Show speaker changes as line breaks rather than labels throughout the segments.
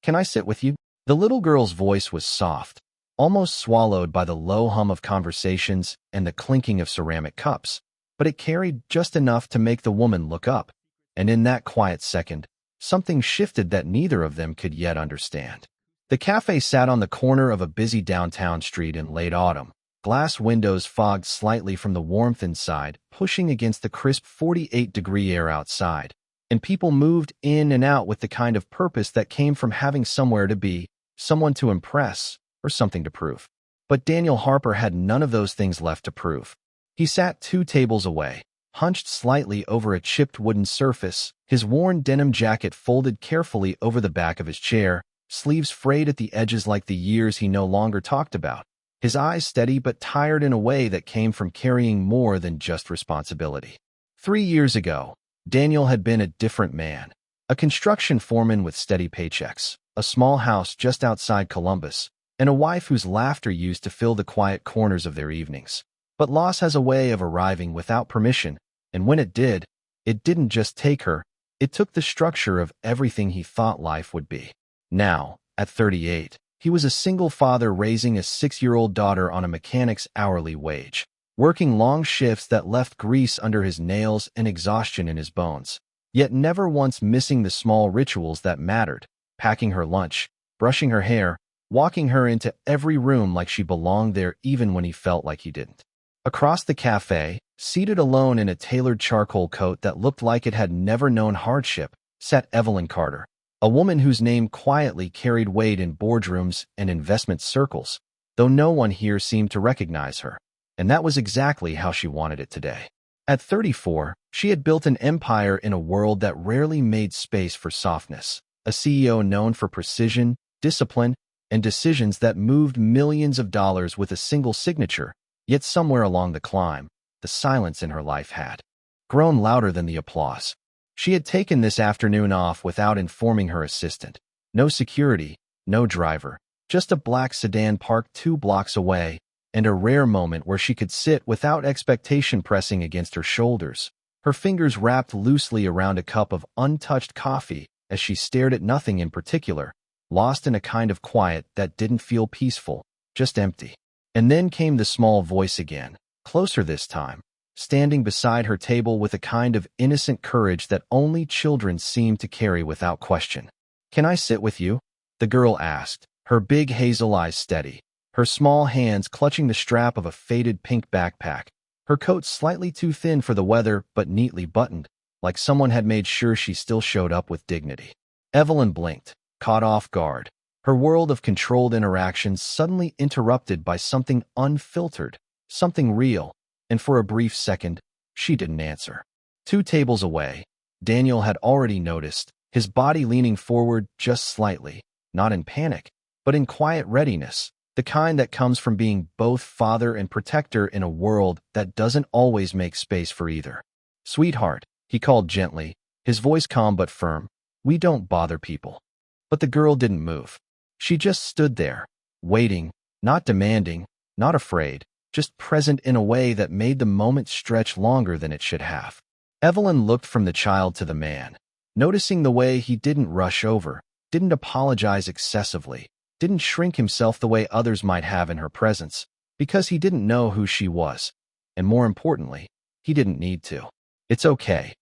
Can I sit with you? The little girl's voice was soft, almost swallowed by the low hum of conversations and the clinking of ceramic cups, but it carried just enough to make the woman look up. And in that quiet second, something shifted that neither of them could yet understand. The cafe sat on the corner of a busy downtown street in late autumn. Glass windows fogged slightly from the warmth inside, pushing against the crisp 48-degree air outside. And people moved in and out with the kind of purpose that came from having somewhere to be, someone to impress, or something to prove. But Daniel Harper had none of those things left to prove. He sat 2 tables away, hunched slightly over a chipped wooden surface, his worn denim jacket folded carefully over the back of his chair, sleeves frayed at the edges like the years he no longer talked about, his eyes steady but tired in a way that came from carrying more than just responsibility. 3 years ago, Daniel had been a different man, a construction foreman with steady paychecks, a small house just outside Columbus, and a wife whose laughter used to fill the quiet corners of their evenings. But loss has a way of arriving without permission, and when it did, it didn't just take her, it took the structure of everything he thought life would be. Now, at 38, he was a single father raising a 6-year-old daughter on a mechanic's hourly wage, working long shifts that left grease under his nails and exhaustion in his bones, yet never once missing the small rituals that mattered, packing her lunch, brushing her hair, walking her into every room like she belonged there even when he felt like he didn't. Across the cafe, seated alone in a tailored charcoal coat that looked like it had never known hardship, sat Evelyn Carter, a woman whose name quietly carried weight in boardrooms and investment circles, though no one here seemed to recognize her. And that was exactly how she wanted it today. At 34, she had built an empire in a world that rarely made space for softness, a CEO known for precision, discipline, and decisions that moved millions of dollars with a single signature, yet somewhere along the climb, the silence in her life had grown louder than the applause. She had taken this afternoon off without informing her assistant. No security, no driver, just a black sedan parked 2 blocks away, and a rare moment where she could sit without expectation pressing against her shoulders, her fingers wrapped loosely around a cup of untouched coffee as she stared at nothing in particular, lost in a kind of quiet that didn't feel peaceful, just empty. And then came the small voice again, closer this time, standing beside her table with a kind of innocent courage that only children seem to carry without question. "Can I sit with you?" the girl asked, her big hazel eyes steady, her small hands clutching the strap of a faded pink backpack, her coat slightly too thin for the weather but neatly buttoned, like someone had made sure she still showed up with dignity. Evelyn blinked, caught off guard, her world of controlled interactions suddenly interrupted by something unfiltered, something real, and for a brief second, she didn't answer. 2 tables away, Daniel had already noticed, his body leaning forward just slightly, not in panic, but in quiet readiness, the kind that comes from being both father and protector in a world that doesn't always make space for either. "Sweetheart," he called gently, his voice calm but firm, "we don't bother people." But the girl didn't move. She just stood there, waiting, not demanding, not afraid, just present in a way that made the moment stretch longer than it should have. Evelyn looked from the child to the man, noticing the way he didn't rush over, didn't apologize excessively, didn't shrink himself the way others might have in her presence, because he didn't know who she was, and more importantly, he didn't need to. "It's okay,"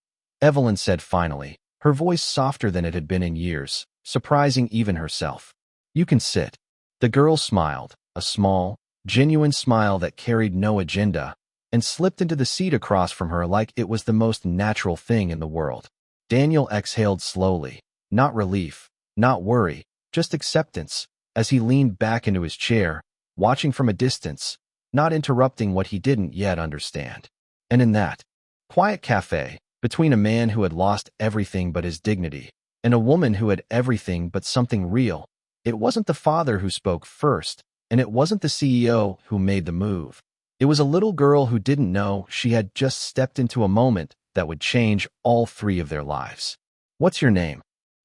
Evelyn said finally, her voice softer than it had been in years, surprising even herself. "You can sit." The girl smiled, a small, genuine smile that carried no agenda, and slipped into the seat across from her like it was the most natural thing in the world. Daniel exhaled slowly, not relief, not worry, just acceptance, as he leaned back into his chair, watching from a distance, not interrupting what he didn't yet understand. And in that quiet cafe, between a man who had lost everything but his dignity, and a woman who had everything but something real, it wasn't the father who spoke first, and it wasn't the CEO who made the move. It was a little girl who didn't know she had just stepped into a moment that would change all 3 of their lives. "What's your name?"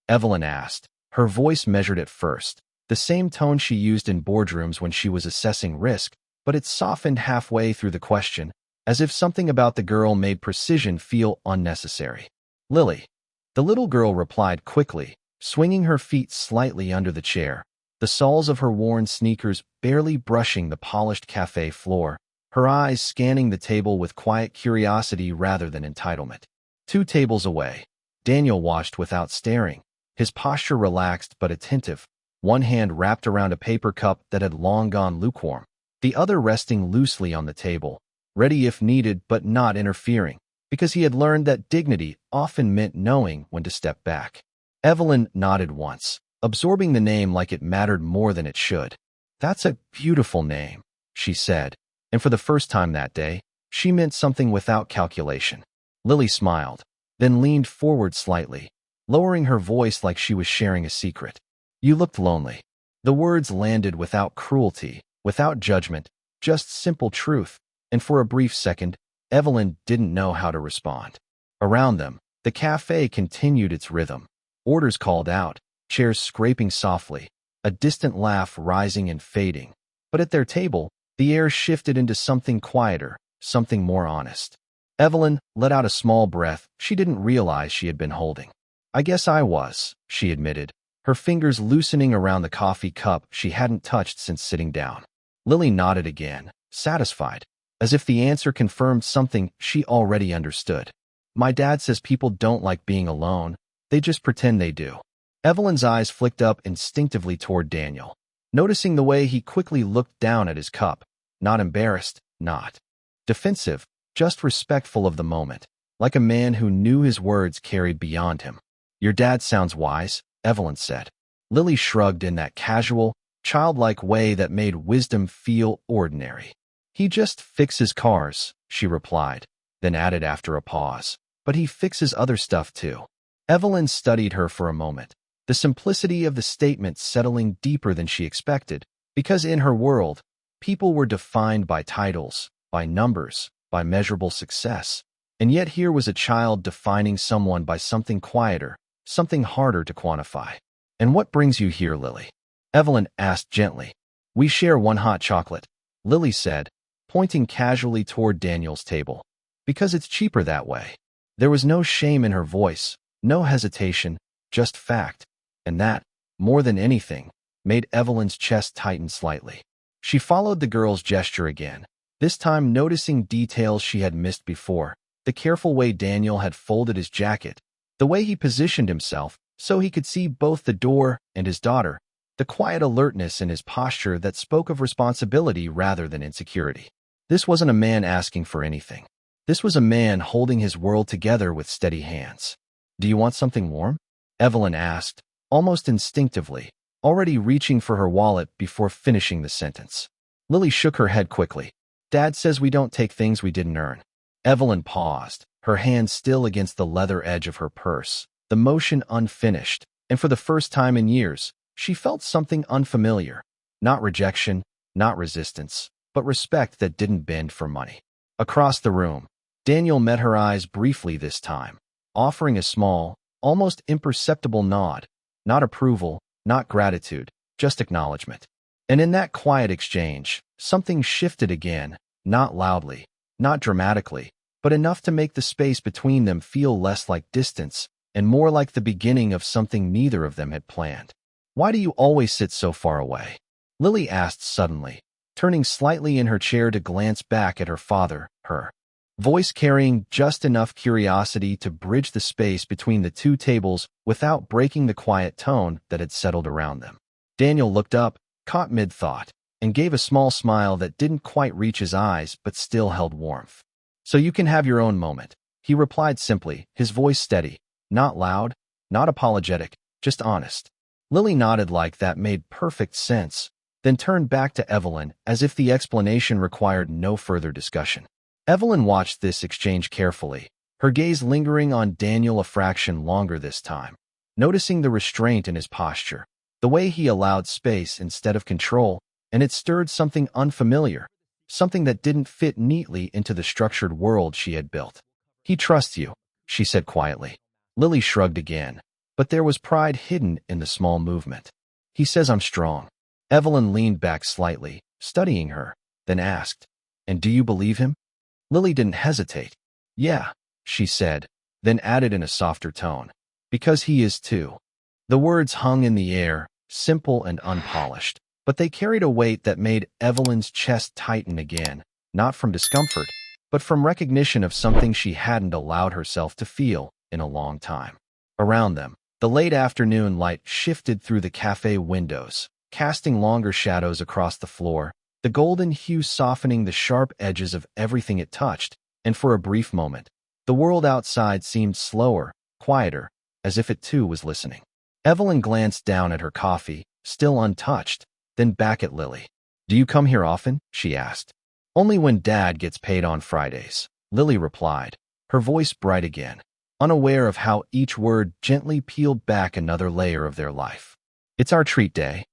Evelyn asked, her voice measured at first, the same tone she used in boardrooms when she was assessing risk, but it softened halfway through the question, as if something about the girl made precision feel unnecessary. "Lily." The little girl replied quickly, swinging her feet slightly under the chair, the soles of her worn sneakers barely brushing the polished cafe floor, her eyes scanning the table with quiet curiosity rather than entitlement. 2 tables away, Daniel watched without staring, his posture relaxed but attentive, one hand wrapped around a paper cup that had long gone lukewarm, the other resting loosely on the table, ready if needed but not interfering, because he had learned that dignity often meant knowing when to step back. Evelyn nodded once, absorbing the name like it mattered more than it should. "That's a beautiful name," she said, and for the first time that day, she meant something without calculation. Lily smiled, then leaned forward slightly, lowering her voice like she was sharing a secret. "You looked lonely." The words landed without cruelty, without judgment, just simple truth, and for a brief second, Evelyn didn't know how to respond. Around them, the cafe continued its rhythm. Orders called out, chairs scraping softly, a distant laugh rising and fading. But at their table, the air shifted into something quieter, something more honest. Evelyn let out a small breath she didn't realize she had been holding. "I guess I was," she admitted, her fingers loosening around the coffee cup she hadn't touched since sitting down. Lily nodded again, satisfied, as if the answer confirmed something she already understood. "My dad says people don't like being alone, they just pretend they do." Evelyn's eyes flicked up instinctively toward Daniel, noticing the way he quickly looked down at his cup, not embarrassed, not defensive, just respectful of the moment, like a man who knew his words carried beyond him. "Your dad sounds wise," Evelyn said. Lily shrugged in that casual, childlike way that made wisdom feel ordinary. "He just fixes cars," she replied, then added after a pause, "but he fixes other stuff too." Evelyn studied her for a moment, the simplicity of the statement settling deeper than she expected, because in her world, people were defined by titles, by numbers, by measurable success, and yet here was a child defining someone by something quieter, something harder to quantify. "And what brings you here, Lily?" Evelyn asked gently. "We share one hot chocolate," Lily said, pointing casually toward Daniel's table. "Because it's cheaper that way." There was no shame in her voice, no hesitation, just fact, and that, more than anything, made Evelyn's chest tighten slightly. She followed the girl's gesture again, this time noticing details she had missed before, the careful way Daniel had folded his jacket, the way he positioned himself so he could see both the door and his daughter, the quiet alertness in his posture that spoke of responsibility rather than insecurity. This wasn't a man asking for anything. This was a man holding his world together with steady hands. "Do you want something warm?" Evelyn asked, almost instinctively, already reaching for her wallet before finishing the sentence. Lily shook her head quickly. "Dad says we don't take things we didn't earn." Evelyn paused, her hand still against the leather edge of her purse, the motion unfinished, and for the first time in years, she felt something unfamiliar. Not rejection, not resistance, but respect that didn't bend for money. Across the room, Daniel met her eyes briefly this time, offering a small, almost imperceptible nod, not approval, not gratitude, just acknowledgement. And in that quiet exchange, something shifted again, not loudly, not dramatically, but enough to make the space between them feel less like distance and more like the beginning of something neither of them had planned. "Why do you always sit so far away?" Lily asked suddenly, turning slightly in her chair to glance back at her father, her voice carrying just enough curiosity to bridge the space between the 2 tables without breaking the quiet tone that had settled around them. Daniel looked up, caught mid-thought, and gave a small smile that didn't quite reach his eyes but still held warmth. "So you can have your own moment," he replied simply, his voice steady, not loud, not apologetic, just honest. Lily nodded like that made perfect sense, then turned back to Evelyn as if the explanation required no further discussion. Evelyn watched this exchange carefully, her gaze lingering on Daniel a fraction longer this time, noticing the restraint in his posture, the way he allowed space instead of control, and it stirred something unfamiliar, something that didn't fit neatly into the structured world she had built. "He trusts you," she said quietly. Lily shrugged again, but there was pride hidden in the small movement. "He says I'm strong." Evelyn leaned back slightly, studying her, then asked, "And do you believe him?" Lily didn't hesitate. "Yeah," she said, then added in a softer tone, "because he is too." The words hung in the air, simple and unpolished, but they carried a weight that made Evelyn's chest tighten again, not from discomfort, but from recognition of something she hadn't allowed herself to feel in a long time. Around them, the late afternoon light shifted through the cafe windows, casting longer shadows across the floor, the golden hue softening the sharp edges of everything it touched, and for a brief moment, the world outside seemed slower, quieter, as if it too was listening. Evelyn glanced down at her coffee, still untouched, then back at Lily. "Do you come here often?" she asked. "Only when Dad gets paid on Fridays," Lily replied, her voice bright again, unaware of how each word gently peeled back another layer of their life. "It's our treat day."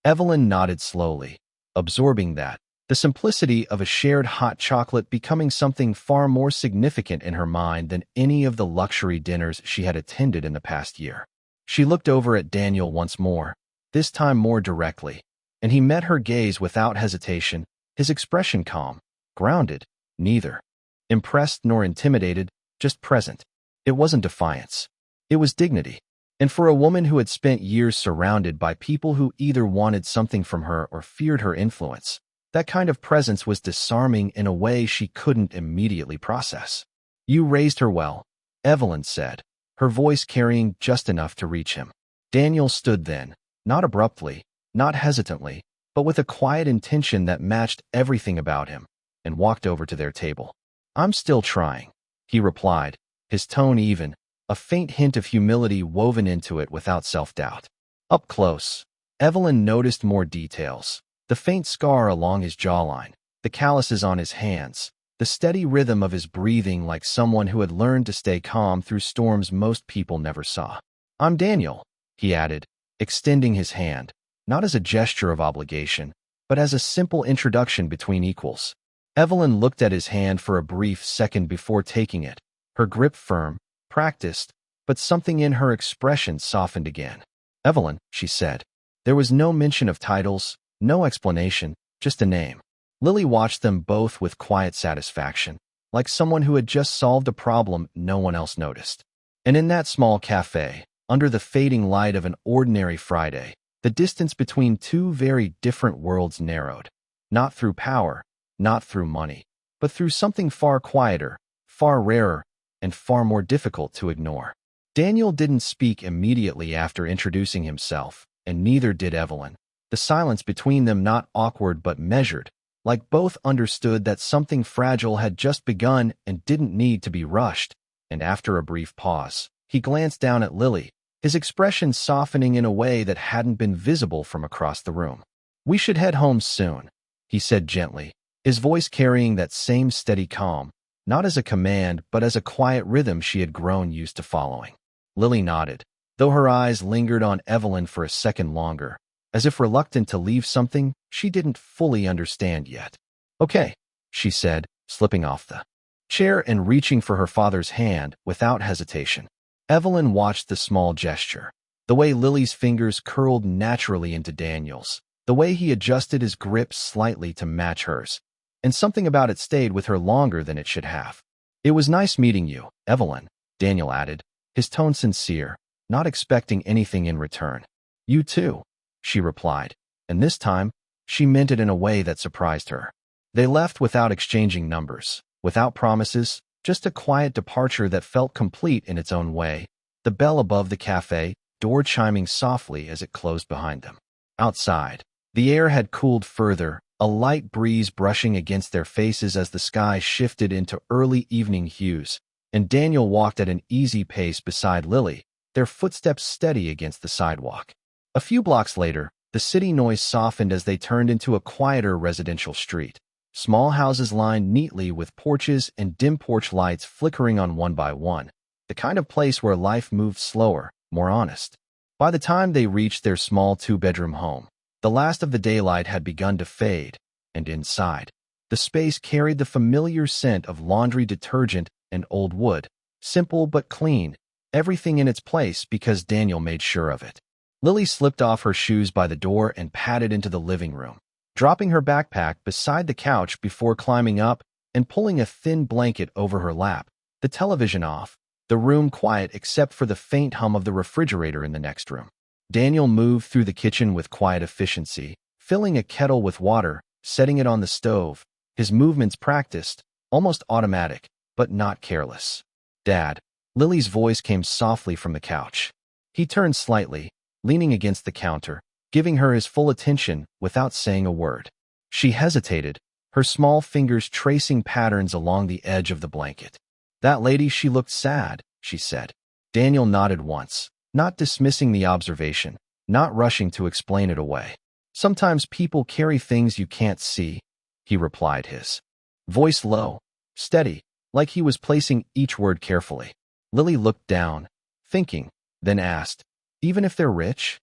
Evelyn nodded slowly, absorbing that, the simplicity of a shared hot chocolate becoming something far more significant in her mind than any of the luxury dinners she had attended in the past year. She looked over at Daniel once more, this time more directly, and he met her gaze without hesitation, his expression calm, grounded, neither impressed nor intimidated, just present. It wasn't defiance. It was dignity. And for a woman who had spent years surrounded by people who either wanted something from her or feared her influence, that kind of presence was disarming in a way she couldn't immediately process. "You raised her well," Evelyn said, her voice carrying just enough to reach him. Daniel stood then, not abruptly, not hesitantly, but with a quiet intention that matched everything about him, and walked over to their table. "I'm still trying," he replied, his tone even, a faint hint of humility woven into it without self-doubt. Up close, Evelyn noticed more details. The faint scar along his jawline, the calluses on his hands, the steady rhythm of his breathing like someone who had learned to stay calm through storms most people never saw. "I'm Daniel," he added, extending his hand, not as a gesture of obligation, but as a simple introduction between equals. Evelyn looked at his hand for a brief second before taking it, her grip firm, practiced, but something in her expression softened again. "Evelyn," she said. There was no mention of titles, no explanation, just a name. Lily watched them both with quiet satisfaction, like someone who had just solved a problem no one else noticed. And in that small cafe, under the fading light of an ordinary Friday, the distance between two very different worlds narrowed. Not through power, not through money, but through something far quieter, far rarer, and far more difficult to ignore. Daniel didn't speak immediately after introducing himself, and neither did Evelyn. The silence between them not awkward but measured, like both understood that something fragile had just begun and didn't need to be rushed, and after a brief pause, he glanced down at Lily, his expression softening in a way that hadn't been visible from across the room. "We should head home soon," he said gently, his voice carrying that same steady calm, not as a command but as a quiet rhythm she had grown used to following. Lily nodded, though her eyes lingered on Evelyn for a second longer, as if reluctant to leave something she didn't fully understand yet. "Okay," she said, slipping off the chair and reaching for her father's hand without hesitation. Evelyn watched the small gesture, the way Lily's fingers curled naturally into Daniel's, the way he adjusted his grip slightly to match hers, and something about it stayed with her longer than it should have. "It was nice meeting you, Evelyn," Daniel added, his tone sincere, not expecting anything in return. "You too," she replied, and this time, she meant it in a way that surprised her. They left without exchanging numbers, without promises, just a quiet departure that felt complete in its own way, the bell above the cafe door chiming softly as it closed behind them. Outside, the air had cooled further, a light breeze brushing against their faces as the sky shifted into early evening hues, and Daniel walked at an easy pace beside Lily, their footsteps steady against the sidewalk. A few blocks later, the city noise softened as they turned into a quieter residential street. Small houses lined neatly with porches and dim porch lights flickering on one by one, the kind of place where life moved slower, more honest. By the time they reached their small two-bedroom home, the last of the daylight had begun to fade, and inside, the space carried the familiar scent of laundry detergent and old wood, simple but clean, everything in its place because Daniel made sure of it. Lily slipped off her shoes by the door and padded into the living room, dropping her backpack beside the couch before climbing up and pulling a thin blanket over her lap, the television off, the room quiet except for the faint hum of the refrigerator in the next room. Daniel moved through the kitchen with quiet efficiency, filling a kettle with water, setting it on the stove, his movements practiced, almost automatic, but not careless. "Dad." Lily's voice came softly from the couch. He turned slightly, leaning against the counter, giving her his full attention without saying a word. She hesitated, her small fingers tracing patterns along the edge of the blanket. "That lady, she looked sad," she said. Daniel nodded once, not dismissing the observation, not rushing to explain it away. "Sometimes people carry things you can't see," he replied, his voice low, steady, like he was placing each word carefully. Lily looked down, thinking, then asked, "Even if they're rich?"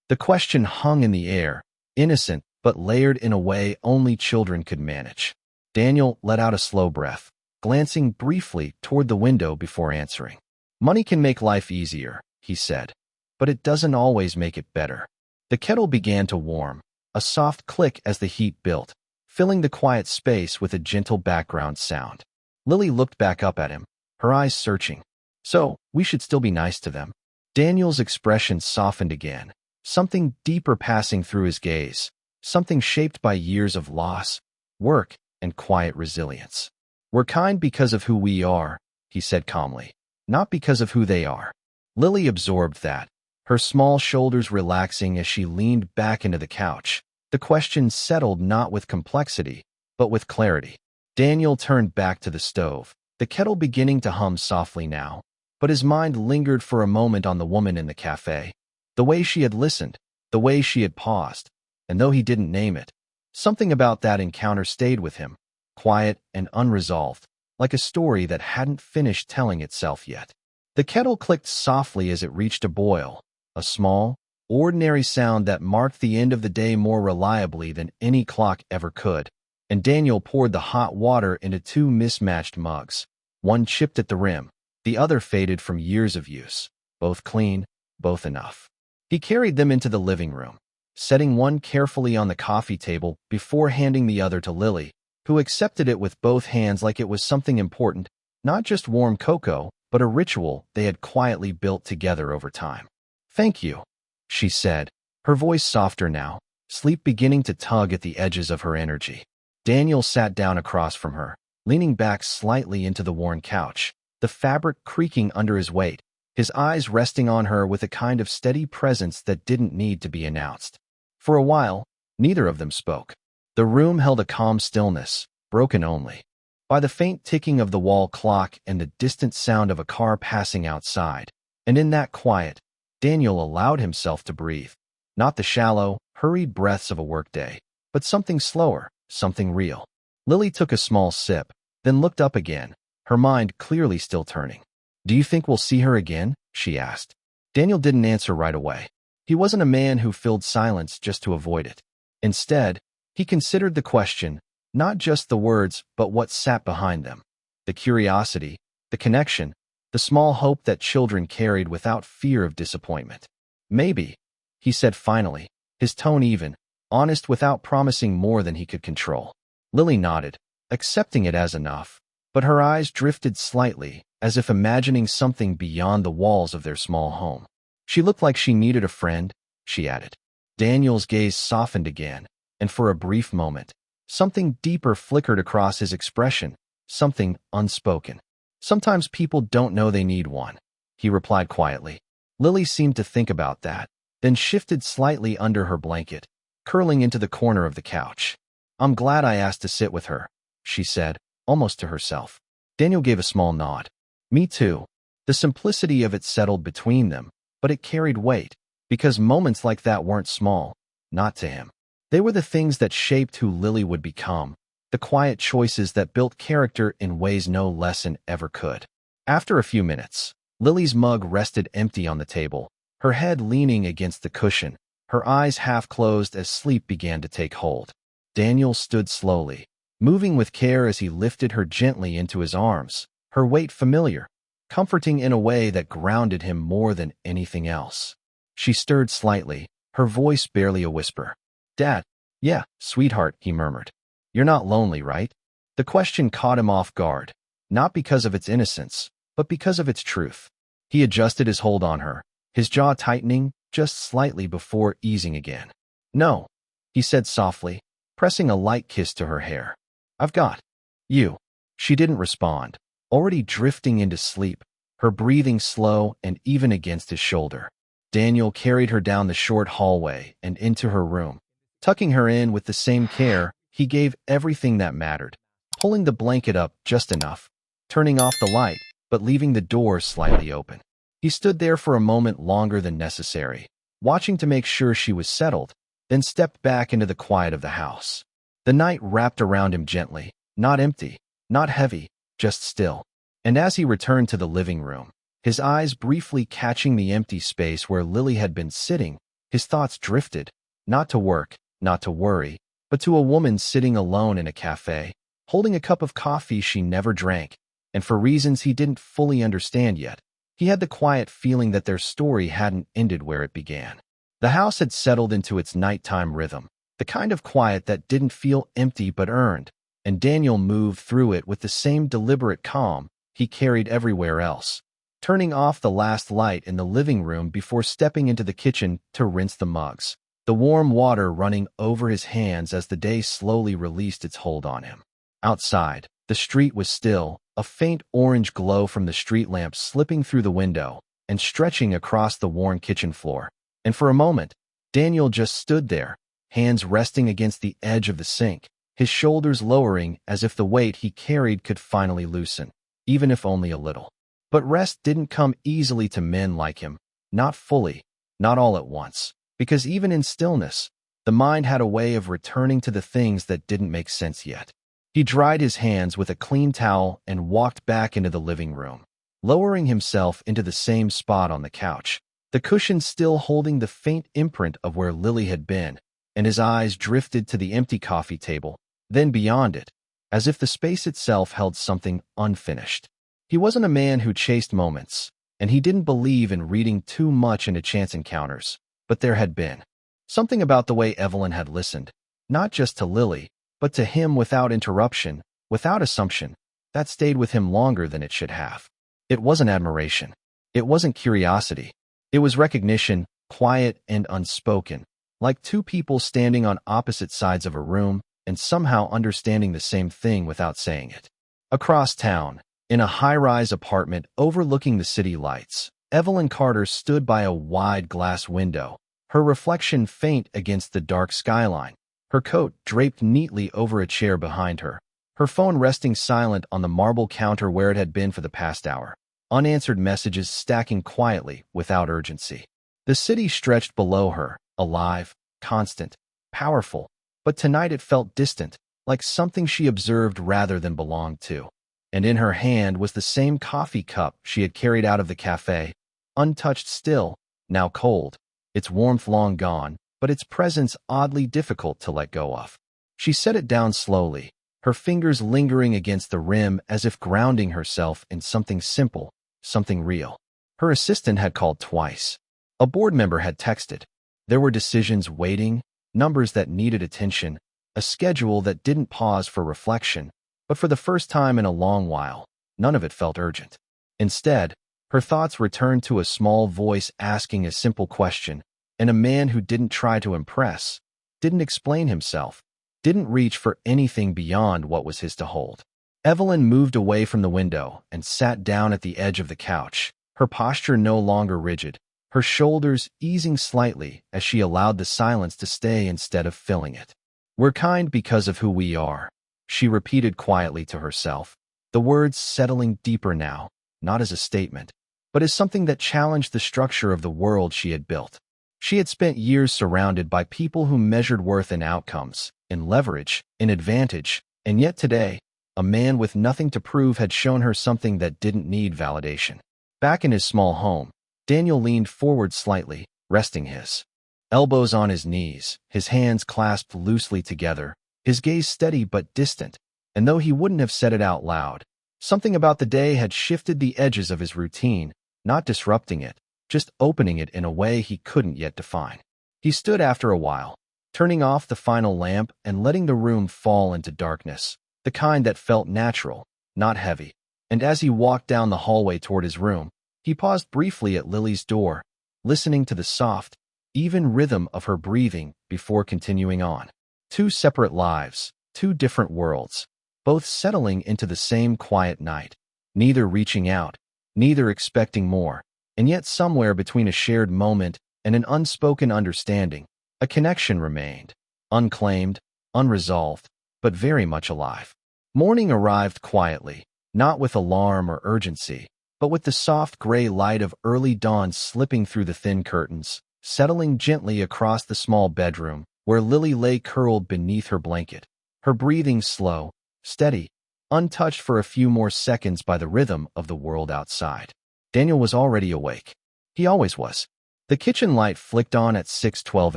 The question hung in the air, innocent but layered in a way only children could manage. Daniel let out a slow breath, glancing briefly toward the window before answering. "Money can make life easier," he said, "but it doesn't always make it better." The kettle began to warm, a soft click as the heat built, filling the quiet space with a gentle background sound. Lily looked back up at him, her eyes searching. "So, we should still be nice to them." Daniel's expression softened again, something deeper passing through his gaze, something shaped by years of loss, work, and quiet resilience. "We're kind because of who we are," he said calmly, "not because of who they are." Lily absorbed that, her small shoulders relaxing as she leaned back into the couch. The question settled not with complexity, but with clarity. Daniel turned back to the stove, the kettle beginning to hum softly now, but his mind lingered for a moment on the woman in the cafe. The way she had listened, the way she had paused, and though he didn't name it, something about that encounter stayed with him, quiet and unresolved, like a story that hadn't finished telling itself yet. The kettle clicked softly as it reached a boil, a small, ordinary sound that marked the end of the day more reliably than any clock ever could, and Daniel poured the hot water into two mismatched mugs. One chipped at the rim, the other faded from years of use, both clean, both enough. He carried them into the living room, setting one carefully on the coffee table before handing the other to Lily, who accepted it with both hands like it was something important, not just warm cocoa, but a ritual they had quietly built together over time. "Thank you," she said, her voice softer now, sleep beginning to tug at the edges of her energy. Daniel sat down across from her, leaning back slightly into the worn couch, the fabric creaking under his weight, his eyes resting on her with a kind of steady presence that didn't need to be announced. For a while, neither of them spoke. The room held a calm stillness, broken only by the faint ticking of the wall clock and the distant sound of a car passing outside. And in that quiet, Daniel allowed himself to breathe, not the shallow, hurried breaths of a workday, but something slower, something real. Lily took a small sip, then looked up again, her mind clearly still turning. "Do you think we'll see her again?" she asked. Daniel didn't answer right away. He wasn't a man who filled silence just to avoid it. Instead, he considered the question, not just the words, but what sat behind them. The curiosity, the connection, the small hope that children carried without fear of disappointment. "Maybe," he said finally, his tone even, honest without promising more than he could control. Lily nodded, accepting it as enough, but her eyes drifted slightly, as if imagining something beyond the walls of their small home. "She looked like she needed a friend," she added. Daniel's gaze softened again, and for a brief moment, something deeper flickered across his expression, something unspoken. "Sometimes people don't know they need one," he replied quietly. Lily seemed to think about that, then shifted slightly under her blanket, curling into the corner of the couch. "I'm glad I asked to sit with her," she said, almost to herself. Daniel gave a small nod. "Me too." The simplicity of it settled between them, but it carried weight, because moments like that weren't small, not to him. They were the things that shaped who Lily would become, the quiet choices that built character in ways no lesson ever could. After a few minutes, Lily's mug rested empty on the table, her head leaning against the cushion, her eyes half closed as sleep began to take hold. Daniel stood slowly, moving with care as he lifted her gently into his arms, her weight familiar, comforting in a way that grounded him more than anything else. She stirred slightly, her voice barely a whisper. "Dad." "Yeah, sweetheart," he murmured. "You're not lonely, right?" The question caught him off guard, not because of its innocence, but because of its truth. He adjusted his hold on her, his jaw tightening, just slightly before easing again. "No," he said softly, pressing a light kiss to her hair. "I've got you." She didn't respond, already drifting into sleep, her breathing slow and even against his shoulder. Daniel carried her down the short hallway and into her room. Tucking her in with the same care, he gave everything that mattered, pulling the blanket up just enough, turning off the light, but leaving the door slightly open. He stood there for a moment longer than necessary, watching to make sure she was settled, then stepped back into the quiet of the house. The night wrapped around him gently, not empty, not heavy, just still. And as he returned to the living room, his eyes briefly catching the empty space where Lily had been sitting, his thoughts drifted, not to work, not to worry, but to a woman sitting alone in a cafe, holding a cup of coffee she never drank, and for reasons he didn't fully understand yet, he had the quiet feeling that their story hadn't ended where it began. The house had settled into its nighttime rhythm, the kind of quiet that didn't feel empty but earned, and Daniel moved through it with the same deliberate calm he carried everywhere else, turning off the last light in the living room before stepping into the kitchen to rinse the mugs, the warm water running over his hands as the day slowly released its hold on him. Outside, the street was still, a faint orange glow from the street lamp slipping through the window and stretching across the worn kitchen floor. And for a moment, Daniel just stood there, hands resting against the edge of the sink, his shoulders lowering as if the weight he carried could finally loosen, even if only a little. But rest didn't come easily to men like him, not fully, not all at once, because even in stillness, the mind had a way of returning to the things that didn't make sense yet. He dried his hands with a clean towel and walked back into the living room, lowering himself into the same spot on the couch, the cushion still holding the faint imprint of where Lily had been, and his eyes drifted to the empty coffee table, then beyond it, as if the space itself held something unfinished. He wasn't a man who chased moments, and he didn't believe in reading too much into chance encounters, but there had been something about the way Evelyn had listened, not just to Lily, but to him without interruption, without assumption, that stayed with him longer than it should have. It wasn't admiration. It wasn't curiosity. It was recognition, quiet and unspoken, like two people standing on opposite sides of a room and somehow understanding the same thing without saying it. Across town, in a high-rise apartment overlooking the city lights, Evelyn Carter stood by a wide glass window, her reflection faint against the dark skyline, her coat draped neatly over a chair behind her, her phone resting silent on the marble counter where it had been for the past hour, unanswered messages stacking quietly without urgency. The city stretched below her, alive, constant, powerful, but tonight it felt distant, like something she observed rather than belonged to. And in her hand was the same coffee cup she had carried out of the cafe, untouched still, now cold, its warmth long gone, but its presence oddly difficult to let go of. She set it down slowly, her fingers lingering against the rim as if grounding herself in something simple, something real. Her assistant had called twice. A board member had texted. There were decisions waiting, numbers that needed attention, a schedule that didn't pause for reflection, but for the first time in a long while, none of it felt urgent. Instead, her thoughts returned to a small voice asking a simple question, and a man who didn't try to impress, didn't explain himself, didn't reach for anything beyond what was his to hold. Evelyn moved away from the window and sat down at the edge of the couch, her posture no longer rigid, her shoulders easing slightly as she allowed the silence to stay instead of filling it. "We're kind because of who we are," she repeated quietly to herself, the words settling deeper now, not as a statement, but as something that challenged the structure of the world she had built. She had spent years surrounded by people who measured worth in outcomes, in leverage, in advantage, and yet today, a man with nothing to prove had shown her something that didn't need validation. Back in his small home, Daniel leaned forward slightly, resting his elbows on his knees, his hands clasped loosely together, his gaze steady but distant, and though he wouldn't have said it out loud, something about the day had shifted the edges of his routine, not disrupting it, just opening it in a way he couldn't yet define. He stood after a while, turning off the final lamp and letting the room fall into darkness, the kind that felt natural, not heavy. And as he walked down the hallway toward his room, he paused briefly at Lily's door, listening to the soft, even rhythm of her breathing before continuing on. Two separate lives, two different worlds, both settling into the same quiet night, neither reaching out, neither expecting more, and yet somewhere between a shared moment and an unspoken understanding, a connection remained, unclaimed, unresolved, but very much alive. Morning arrived quietly, not with alarm or urgency, but with the soft gray light of early dawn slipping through the thin curtains, settling gently across the small bedroom where Lily lay curled beneath her blanket, her breathing slow, steady, untouched for a few more seconds by the rhythm of the world outside. Daniel was already awake. He always was. The kitchen light flicked on at 6:12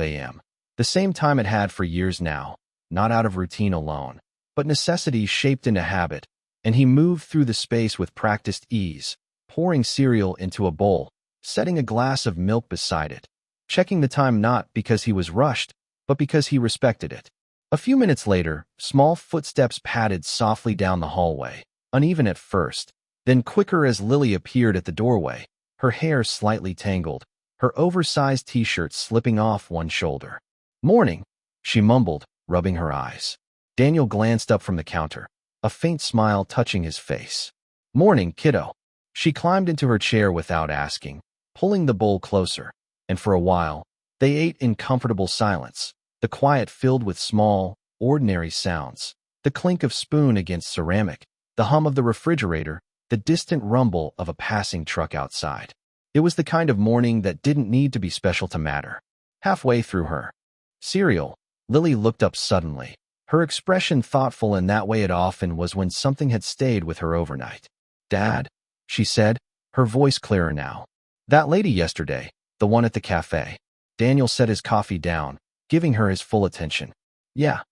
a.m., the same time it had for years now, not out of routine alone, but necessity shaped into habit, and he moved through the space with practiced ease, pouring cereal into a bowl, setting a glass of milk beside it, checking the time not because he was rushed, but because he respected it. A few minutes later, small footsteps padded softly down the hallway, uneven at first, then quicker as Lily appeared at the doorway, her hair slightly tangled, her oversized t-shirt slipping off one shoulder. "Morning," she mumbled, rubbing her eyes. Daniel glanced up from the counter, a faint smile touching his face. "Morning, kiddo." She climbed into her chair without asking, pulling the bowl closer, and for a while, they ate in comfortable silence, the quiet filled with small, ordinary sounds, the clink of spoon against ceramic, the hum of the refrigerator, the distant rumble of a passing truck outside. It was the kind of morning that didn't need to be special to matter. Halfway through her cereal, Lily looked up suddenly, her expression thoughtful in that way it often was when something had stayed with her overnight. "Dad," she said, her voice clearer now. "That lady yesterday, the one at the cafe." Daniel set his coffee down, giving her his full attention. "Yeah."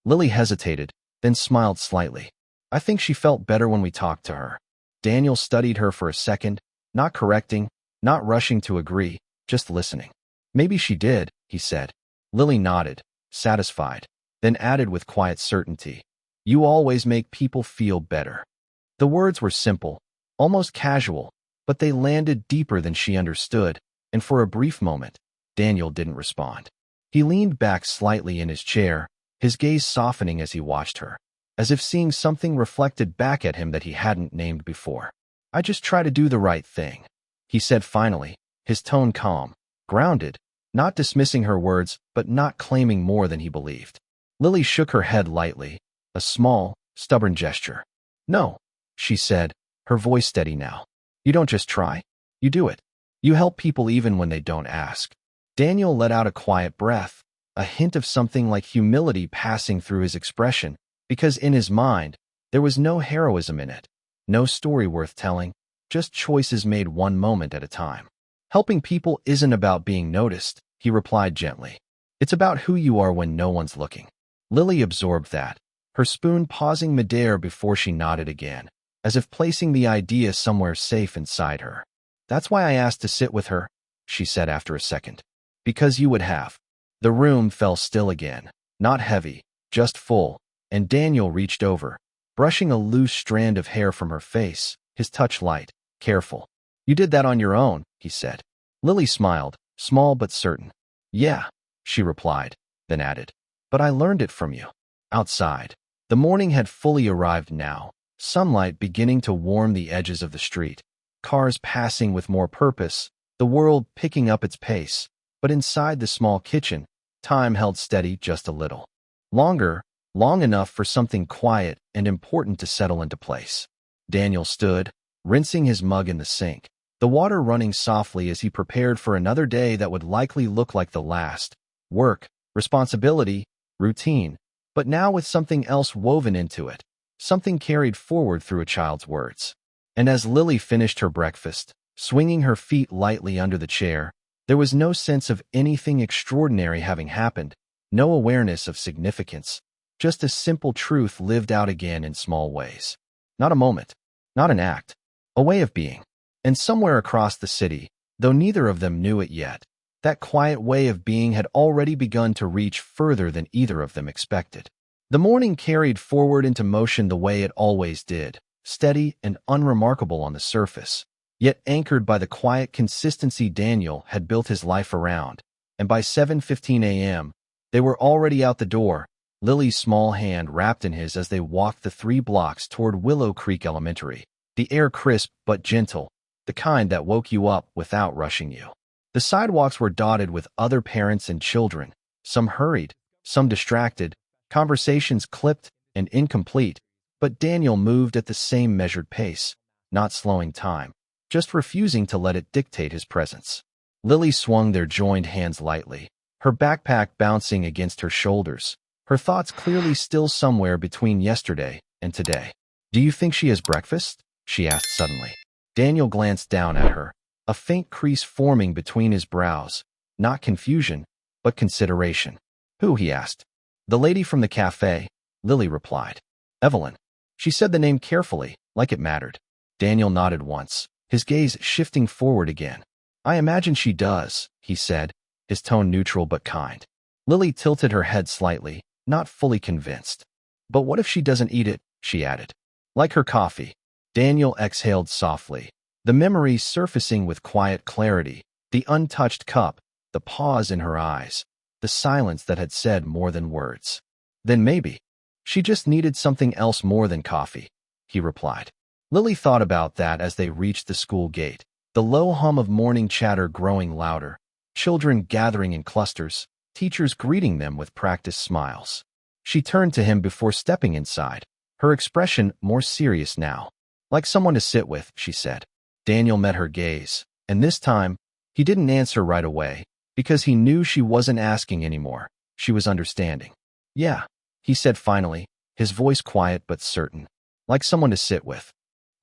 Lily hesitated, then smiled slightly. "I think she felt better when we talked to her." Daniel studied her for a second, not correcting, not rushing to agree, just listening. "Maybe she did," he said. Lily nodded, satisfied, then added with quiet certainty, "You always make people feel better." The words were simple, almost casual, but they landed deeper than she understood, and for a brief moment, Daniel didn't respond. He leaned back slightly in his chair, his gaze softening as he watched her, as if seeing something reflected back at him that he hadn't named before. "I just try to do the right thing," he said finally, his tone calm, grounded, not dismissing her words but not claiming more than he believed. Lily shook her head lightly, a small, stubborn gesture. "No," she said, her voice steady now. "You don't just try. You do it. You help people even when they don't ask." Daniel let out a quiet breath, a hint of something like humility passing through his expression, because in his mind, there was no heroism in it, no story worth telling, just choices made one moment at a time. "Helping people isn't about being noticed," he replied gently. "It's about who you are when no one's looking." Lily absorbed that, her spoon pausing midair before she nodded again, as if placing the idea somewhere safe inside her. "That's why I asked to sit with her," she said after a second. "Because you would have." The room fell still again, not heavy, just full, and Daniel reached over, brushing a loose strand of hair from her face, his touch light, careful. "You did that on your own," he said. Lily smiled, small but certain. "Yeah," she replied, then added, "but I learned it from you." Outside, the morning had fully arrived now, sunlight beginning to warm the edges of the street, cars passing with more purpose, the world picking up its pace, but inside the small kitchen, time held steady just a little. Longer, long enough for something quiet and important to settle into place. Daniel stood, rinsing his mug in the sink, the water running softly as he prepared for another day that would likely look like the last. Work, responsibility, routine, but now with something else woven into it, something carried forward through a child's words. And as Lily finished her breakfast, swinging her feet lightly under the chair, there was no sense of anything extraordinary having happened, no awareness of significance, just a simple truth lived out again in small ways. Not a moment, not an act, a way of being. And somewhere across the city, though neither of them knew it yet, that quiet way of being had already begun to reach further than either of them expected. The morning carried forward into motion the way it always did, steady and unremarkable on the surface, yet anchored by the quiet consistency Daniel had built his life around, and by 7:15 a.m., they were already out the door, Lily's small hand wrapped in his as they walked the 3 blocks toward Willow Creek Elementary. The air crisp but gentle, the kind that woke you up without rushing you. The sidewalks were dotted with other parents and children, some hurried, some distracted, conversations clipped and incomplete, but Daniel moved at the same measured pace, not slowing time, just refusing to let it dictate his presence. Lily swung their joined hands lightly, her backpack bouncing against her shoulders, her thoughts clearly still somewhere between yesterday and today. "Do you think she has breakfast?" she asked suddenly. Daniel glanced down at her, a faint crease forming between his brows, not confusion, but consideration. "Who?" he asked. "The lady from the cafe," Lily replied. "Evelyn." She said the name carefully, like it mattered. Daniel nodded once, his gaze shifting forward again. "I imagine she does," he said, his tone neutral but kind. Lily tilted her head slightly, not fully convinced. "But what if she doesn't eat it?" she added. "Like her coffee." Daniel exhaled softly, the memory surfacing with quiet clarity, the untouched cup, the pause in her eyes, the silence that had said more than words. "Then maybe she just needed something else more than coffee," he replied. Lily thought about that as they reached the school gate, the low hum of morning chatter growing louder, children gathering in clusters, teachers greeting them with practiced smiles. She turned to him before stepping inside, her expression more serious now. "Like someone to sit with," she said. Daniel met her gaze, and this time, he didn't answer right away, because he knew she wasn't asking anymore. She was understanding. "Yeah," he said finally, his voice quiet but certain. "Like someone to sit with."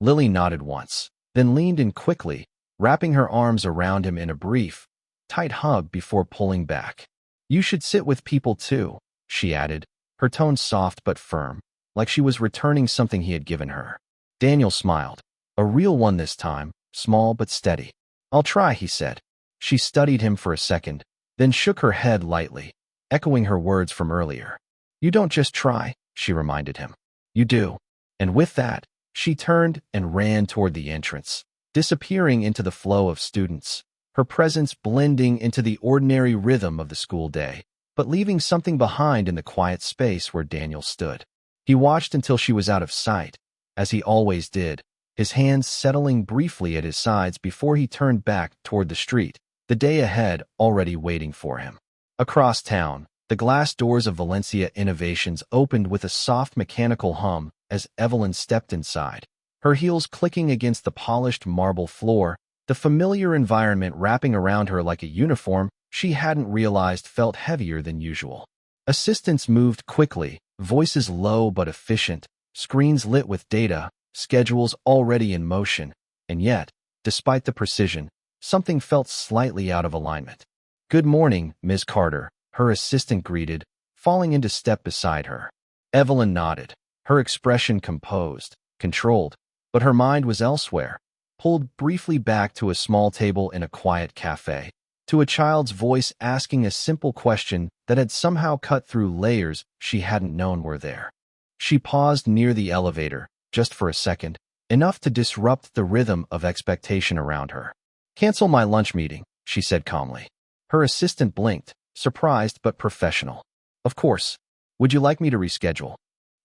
Lily nodded once, then leaned in quickly, wrapping her arms around him in a brief, tight hug before pulling back. "You should sit with people too," she added, her tone soft but firm, like she was returning something he had given her. Daniel smiled, a real one this time, small but steady. "I'll try," he said. She studied him for a second, then shook her head lightly, echoing her words from earlier. "You don't just try," she reminded him. "You do." And with that, she turned and ran toward the entrance, disappearing into the flow of students, her presence blending into the ordinary rhythm of the school day, but leaving something behind in the quiet space where Daniel stood. He watched until she was out of sight, as he always did, his hands settling briefly at his sides before he turned back toward the street, the day ahead already waiting for him. Across town, the glass doors of Valencia Innovations opened with a soft mechanical hum as Evelyn stepped inside, her heels clicking against the polished marble floor, the familiar environment wrapping around her like a uniform she hadn't realized felt heavier than usual. Assistants moved quickly, voices low but efficient, screens lit with data, schedules already in motion, and yet, despite the precision, something felt slightly out of alignment. "Good morning, Ms. Carter," her assistant greeted, falling into step beside her. Evelyn nodded, her expression composed, controlled, but her mind was elsewhere, pulled briefly back to a small table in a quiet cafe, to a child's voice asking a simple question that had somehow cut through layers she hadn't known were there. She paused near the elevator, just for a second, enough to disrupt the rhythm of expectation around her. "Cancel my lunch meeting," she said calmly. Her assistant blinked, surprised but professional. "Of course. Would you like me to reschedule?"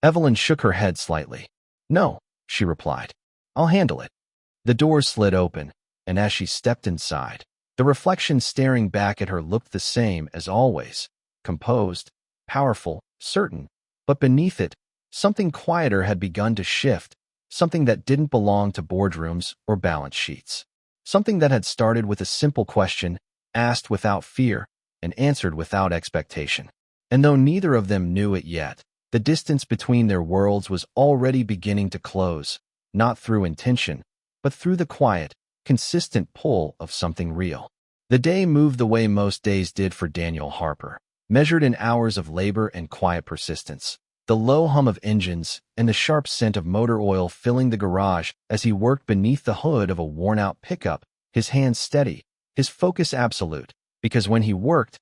Evelyn shook her head slightly. "No," she replied. "I'll handle it." The door slid open, and as she stepped inside, the reflection staring back at her looked the same as always, composed, powerful, certain, but beneath it, something quieter had begun to shift, something that didn't belong to boardrooms or balance sheets. Something that had started with a simple question, asked without fear, and answered without expectation. And though neither of them knew it yet, the distance between their worlds was already beginning to close, not through intention, but through the quiet, consistent pull of something real. The day moved the way most days did for Daniel Harper, measured in hours of labor and quiet persistence. The low hum of engines and the sharp scent of motor oil filling the garage as he worked beneath the hood of a worn-out pickup, his hands steady, his focus absolute, because when he worked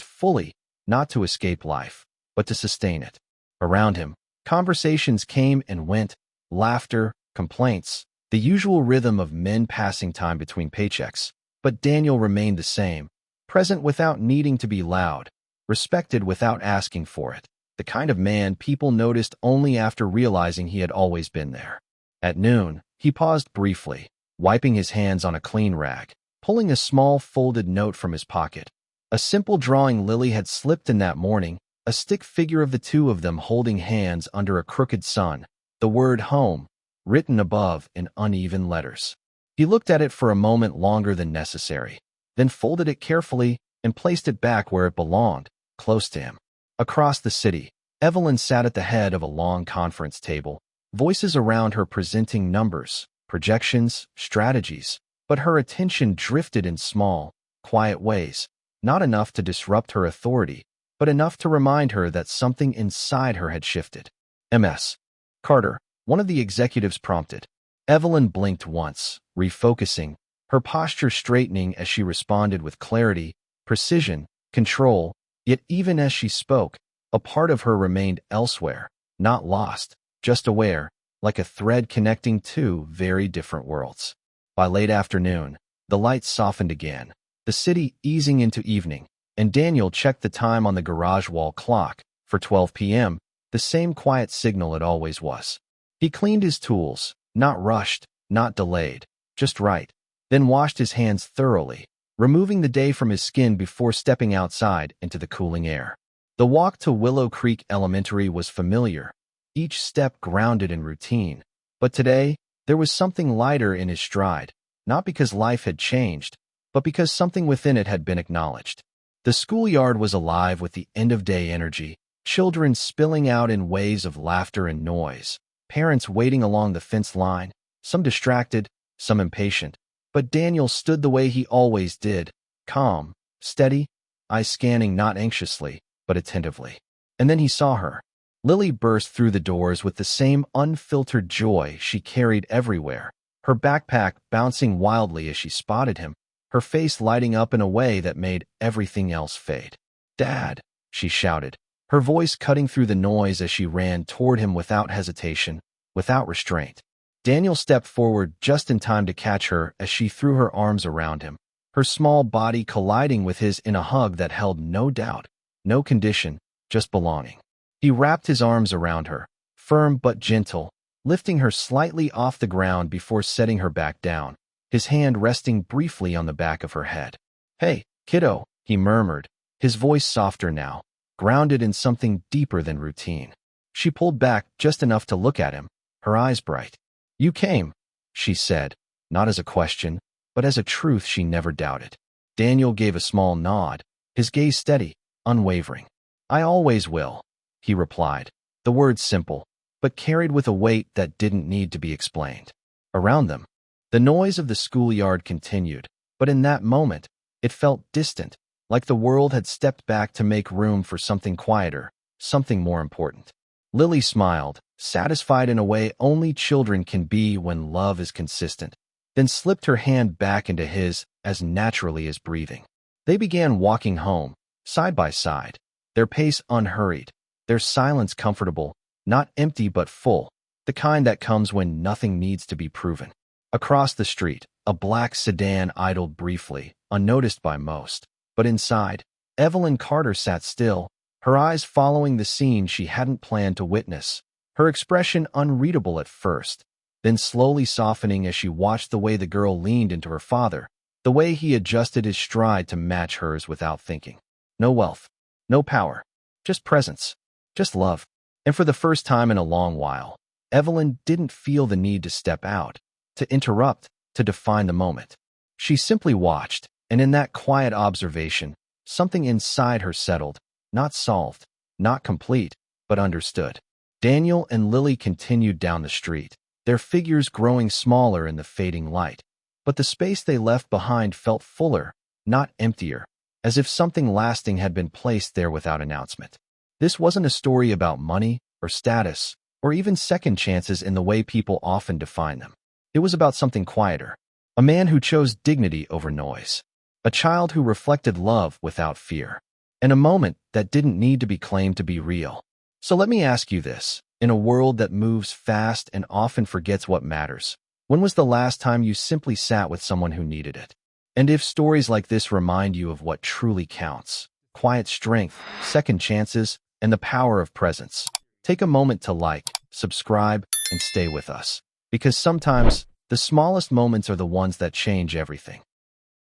fully, not to escape life, but to sustain it. Around him, conversations came and went, laughter, complaints, the usual rhythm of men passing time between paychecks, but Daniel remained the same, present without needing to be loud, respected without asking for it, the kind of man people noticed only after realizing he had always been there. At noon, he paused briefly, wiping his hands on a clean rag, pulling a small folded note from his pocket. A simple drawing Lily had slipped in that morning, a stick figure of the two of them holding hands under a crooked sun, the word home, written above in uneven letters. He looked at it for a moment longer than necessary, then folded it carefully and placed it back where it belonged, close to him. Across the city, Evelyn sat at the head of a long conference table, voices around her presenting numbers, projections, strategies, but her attention drifted in small, quiet ways, not enough to disrupt her authority, but enough to remind her that something inside her had shifted. "Ms. Carter," one of the executives prompted. Evelyn blinked once, refocusing, her posture straightening as she responded with clarity, precision, control, yet even as she spoke, a part of her remained elsewhere, not lost, just aware, like a thread connecting two very different worlds. By late afternoon, the lights softened again, the city easing into evening, and Daniel checked the time on the garage wall clock, for 12 p.m., the same quiet signal it always was. He cleaned his tools, not rushed, not delayed, just right, then washed his hands thoroughly, removing the day from his skin before stepping outside into the cooling air. The walk to Willow Creek Elementary was familiar, each step grounded in routine, but today, there was something lighter in his stride, not because life had changed, but because something within it had been acknowledged. The schoolyard was alive with the end-of-day energy, children spilling out in waves of laughter and noise, parents waiting along the fence line, some distracted, some impatient, but Daniel stood the way he always did, calm, steady, eyes scanning not anxiously, but attentively. And then he saw her. Lily burst through the doors with the same unfiltered joy she carried everywhere, her backpack bouncing wildly as she spotted him, her face lighting up in a way that made everything else fade. "Dad," she shouted, her voice cutting through the noise as she ran toward him without hesitation, without restraint. Daniel stepped forward just in time to catch her as she threw her arms around him, her small body colliding with his in a hug that held no doubt, no condition, just belonging. He wrapped his arms around her, firm but gentle, lifting her slightly off the ground before setting her back down, his hand resting briefly on the back of her head. "Hey, kiddo," he murmured, his voice softer now, grounded in something deeper than routine. She pulled back just enough to look at him, her eyes bright. "You came," she said, not as a question, but as a truth she never doubted. Daniel gave a small nod, his gaze steady, unwavering. "I always will," he replied, the words simple, but carried with a weight that didn't need to be explained. Around them, the noise of the schoolyard continued, but in that moment, it felt distant, like the world had stepped back to make room for something quieter, something more important. Lily smiled, satisfied in a way only children can be when love is consistent, then slipped her hand back into his as naturally as breathing. They began walking home, side by side, their pace unhurried, their silence comfortable, not empty but full, the kind that comes when nothing needs to be proven. Across the street, a black sedan idled briefly, unnoticed by most, but inside, Evelyn Carter sat still, her eyes following the scene she hadn't planned to witness, her expression unreadable at first, then slowly softening as she watched the way the girl leaned into her father, the way he adjusted his stride to match hers without thinking. No wealth, no power, just presence, just love. And for the first time in a long while, Evelyn didn't feel the need to step out, to interrupt, to define the moment. She simply watched, and in that quiet observation, something inside her settled, not solved, not complete, but understood. Daniel and Lily continued down the street, their figures growing smaller in the fading light, but the space they left behind felt fuller, not emptier, as if something lasting had been placed there without announcement. This wasn't a story about money or status or even second chances in the way people often define them. It was about something quieter, a man who chose dignity over noise, a child who reflected love without fear, and a moment that didn't need to be claimed to be real. So let me ask you this, in a world that moves fast and often forgets what matters, when was the last time you simply sat with someone who needed it? And if stories like this remind you of what truly counts, quiet strength, second chances, and the power of presence, take a moment to like, subscribe, and stay with us. Because sometimes, the smallest moments are the ones that change everything.